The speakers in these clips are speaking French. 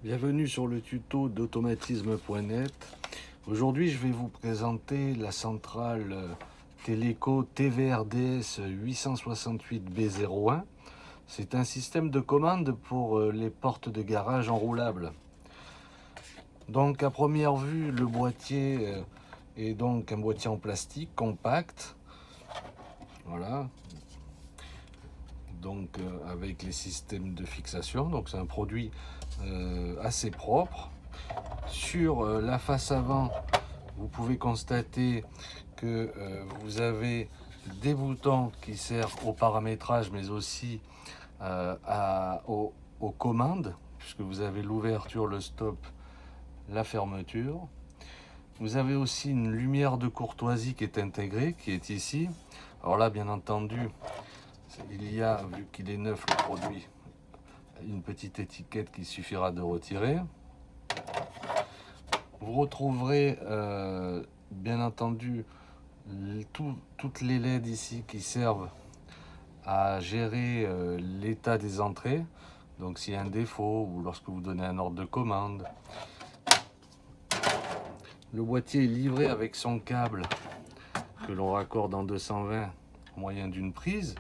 Bienvenue sur le tuto d'automatisme.net. Aujourd'hui, je vais vous présenter la centrale Teleco TVRDS 868B01. C'est un système de commande pour les portes de garage enroulables. Donc à première vue, le boîtier est donc un boîtier en plastique compact. Voilà. Donc avec les systèmes de fixation, donc c'est un produit assez propre. Sur la face avant, vous pouvez constater que vous avez des boutons qui servent au paramétrage, mais aussi aux commandes, puisque vous avez l'ouverture, le stop, la fermeture. Vous avez aussi une lumière de courtoisie qui est intégrée, qui est ici. Alors là, bien entendu, il y a, vu qu'il est neuf le produit, une petite étiquette qu'il suffira de retirer. Vous retrouverez bien entendu toutes les LED ici qui servent à gérer l'état des entrées. Donc s'il y a un défaut ou lorsque vous donnez un ordre de commande. Le boîtier est livré avec son câble que l'on raccorde en 220 au moyen d'une prise,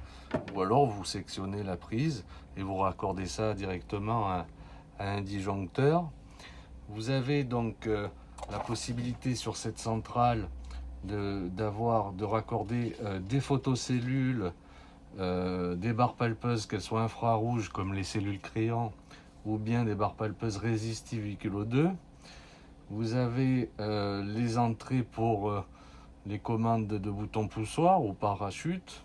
ou alors vous sectionnez la prise et vous raccordez ça directement à un disjoncteur. Vous avez donc la possibilité sur cette centrale de raccorder des photocellules, des barres palpeuses, qu'elles soient infrarouges comme les cellules crayons, ou bien des barres palpeuses résistives 8 kg 2. Vous avez les entrées pour les commandes de boutons poussoirs ou parachute.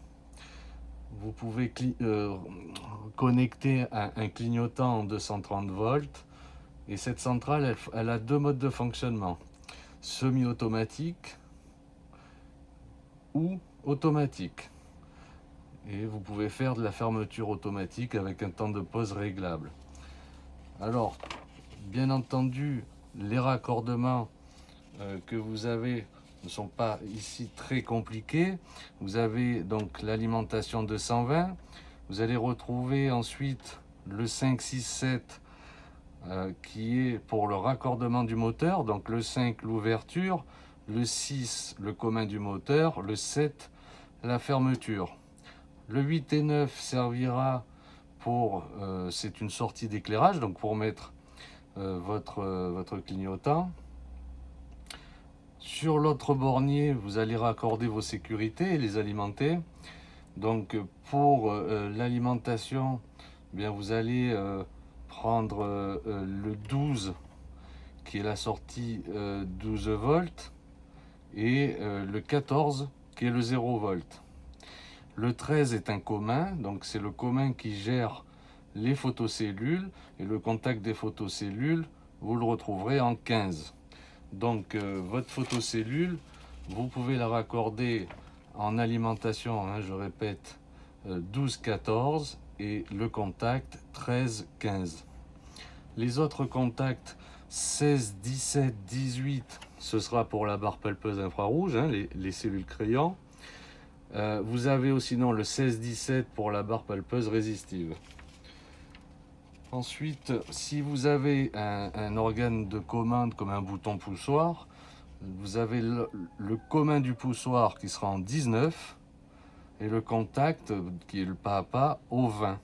Vous pouvez connecter un clignotant en 230 volts. Et cette centrale, elle a deux modes de fonctionnement. Semi-automatique ou automatique. Et vous pouvez faire de la fermeture automatique avec un temps de pause réglable. Alors, bien entendu, les raccordements que vous avez ne sont pas ici très compliqués. Vous avez donc l'alimentation 220. Vous allez retrouver ensuite le 567 qui est pour le raccordement du moteur. Donc le 5, l'ouverture, le 6, le commun du moteur, le 7, la fermeture. Le 8 et 9 servira pour, c'est une sortie d'éclairage, donc pour mettre votre clignotant. Sur l'autre bornier, vous allez raccorder vos sécurités et les alimenter. Donc pour l'alimentation, bien vous allez prendre le 12 qui est la sortie 12 volts et le 14 qui est le 0 volt. Le 13 est un commun, donc c'est le commun qui gère les photocellules, et le contact des photocellules, vous le retrouverez en 15. Donc votre photocellule, vous pouvez la raccorder en alimentation, hein, je répète, 12-14 et le contact 13-15. Les autres contacts 16, 17, 18, ce sera pour la barre palpeuse infrarouge, hein, les cellules crayons. Vous avez aussi le 16-17 pour la barre palpeuse résistive. Ensuite, si vous avez un organe de commande comme un bouton poussoir, vous avez le commun du poussoir qui sera en 19 et le contact qui est le pas à pas au 20.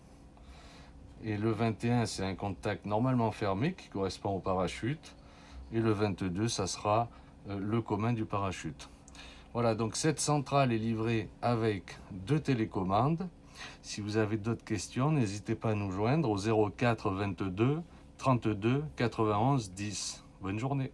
Et le 21, c'est un contact normalement fermé qui correspond au parachute. Et le 22, ça sera le commun du parachute. Voilà, donc cette centrale est livrée avec deux télécommandes. Si vous avez d'autres questions, n'hésitez pas à nous joindre au 04 22 32 91 10. Bonne journée.